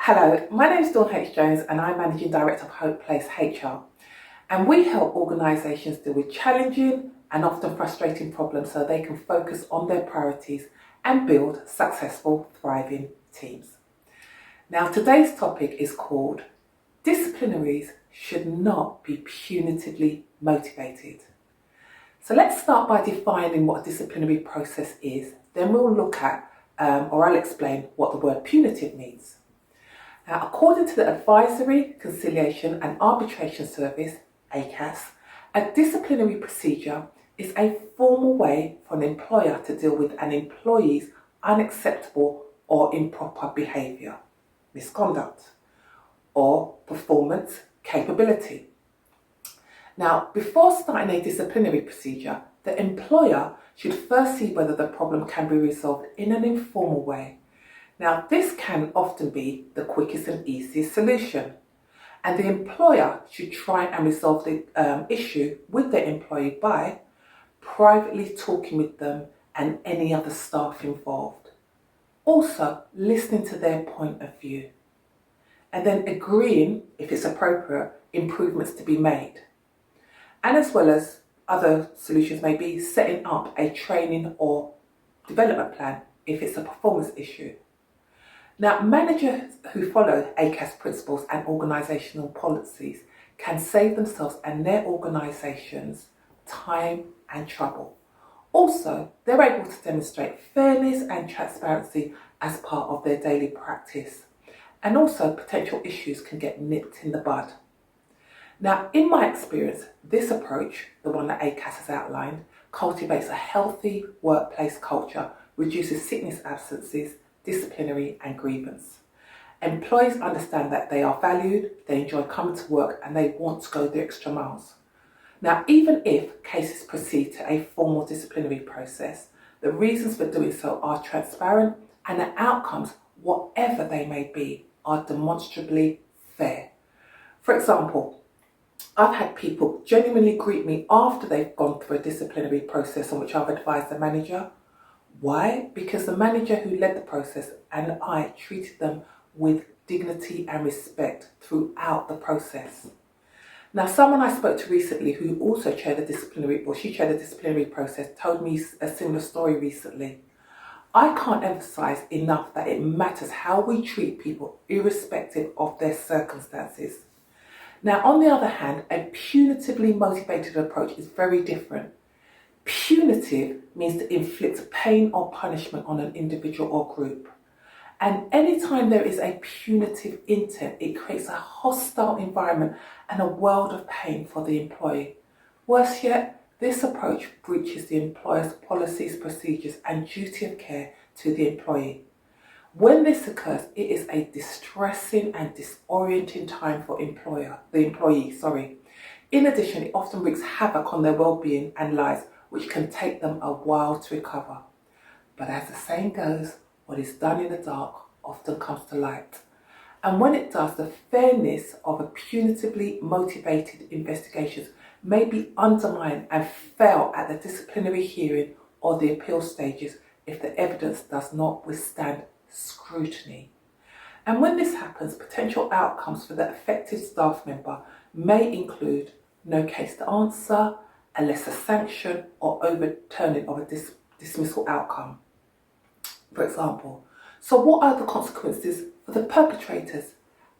Hello, my name is Dawn H. Jones and I'm Managing Director of Hope Place HR. And we help organisations deal with challenging and often frustrating problems so they can focus on their priorities and build successful, thriving teams. Now, today's topic is called Disciplinaries Should Not Be Punitively Motivated. So let's start by defining what a disciplinary process is. Then we'll look at, or I'll explain what the word punitive means. Now, according to the Advisory, Conciliation and Arbitration Service, ACAS, a disciplinary procedure is a formal way for an employer to deal with an employee's unacceptable or improper behaviour, misconduct, or performance capability. Now, before starting a disciplinary procedure, the employer should first see whether the problem can be resolved in an informal way. Now, this can often be the quickest and easiest solution, and the employer should try and resolve the issue with the employee by privately talking with them and any other staff involved. Also, listening to their point of view, and then agreeing, if it's appropriate, improvements to be made. And as well as other solutions may be setting up a training or development plan if it's a performance issue. Now, managers who follow ACAS principles and organisational policies can save themselves and their organisations time and trouble. Also, they're able to demonstrate fairness and transparency as part of their daily practice. And also, potential issues can get nipped in the bud. Now, in my experience, this approach, the one that ACAS has outlined, cultivates a healthy workplace culture, reduces sickness absences, disciplinary and grievance. Employees understand that they are valued, they enjoy coming to work and they want to go the extra miles. Now, even if cases proceed to a formal disciplinary process, the reasons for doing so are transparent and the outcomes, whatever they may be, are demonstrably fair. For example, I've had people genuinely greet me after they've gone through a disciplinary process on which I've advised the manager. Why? Because the manager who led the process and I treated them with dignity and respect throughout the process. Now, someone I spoke to recently who also chaired the disciplinary process told me a similar story recently. I can't emphasise enough that it matters how we treat people irrespective of their circumstances. Now, on the other hand, a punitively motivated approach is very different. Punitive means to inflict pain or punishment on an individual or group. And anytime there is a punitive intent, it creates a hostile environment and a world of pain for the employee. Worse yet, this approach breaches the employer's policies, procedures and duty of care to the employee. When this occurs, it is a distressing and disorienting time for the employee. In addition, it often wreaks havoc on their well-being and lives, which can take them a while to recover. But as the saying goes, what is done in the dark often comes to light. And when it does, the fairness of a punitively motivated investigations may be undermined and fail at the disciplinary hearing or the appeal stages if the evidence does not withstand scrutiny. And when this happens, potential outcomes for the affected staff member may include no case to answer, a lesser sanction or overturning of a dismissal outcome, for example. So what are the consequences for the perpetrators?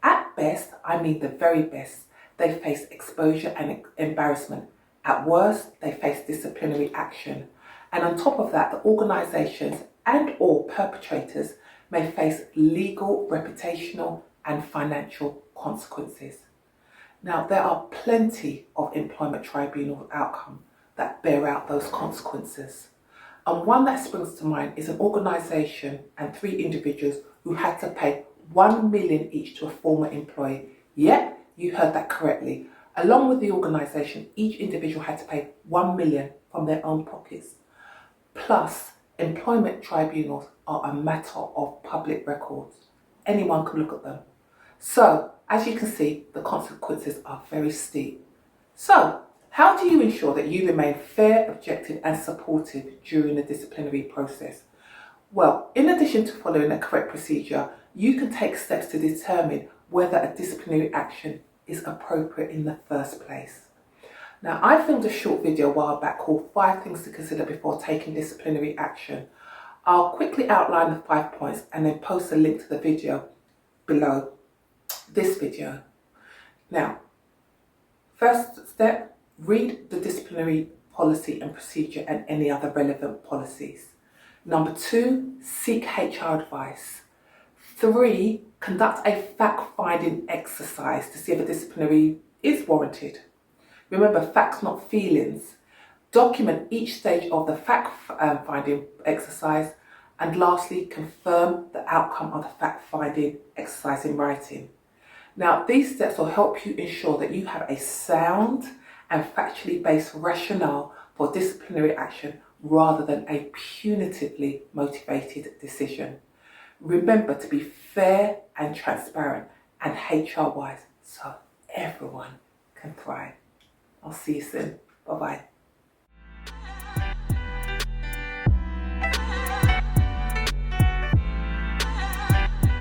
At best, I mean the very best, they face exposure and embarrassment. At worst, they face disciplinary action. And on top of that, the organisations and or perpetrators may face legal, reputational and financial consequences. Now, there are plenty of employment tribunal outcomes that bear out those consequences. And one that springs to mind is an organisation and 3 individuals who had to pay $1 million each to a former employee. Yep, you heard that correctly. Along with the organisation, each individual had to pay $1 million from their own pockets. Plus, employment tribunals are a matter of public records. Anyone can look at them. So, as you can see, the consequences are very steep. So, how do you ensure that you remain fair, objective and supportive during the disciplinary process? Well, in addition to following a correct procedure, you can take steps to determine whether a disciplinary action is appropriate in the first place. Now, I filmed a short video a while back called 5 Things to Consider Before Taking Disciplinary Action. I'll quickly outline the 5 points and then post a link to the video below this video. Now, first step, read the disciplinary policy and procedure and any other relevant policies. Number 2, seek HR advice. 3, conduct a fact-finding exercise to see if a disciplinary is warranted. Remember, facts, not feelings. Document each stage of the fact-finding exercise. And lastly, confirm the outcome of the fact-finding exercise in writing. Now, these steps will help you ensure that you have a sound and factually based rationale for disciplinary action rather than a punitively motivated decision. Remember to be fair and transparent and HR-wise so everyone can thrive. I'll see you soon. Bye-bye.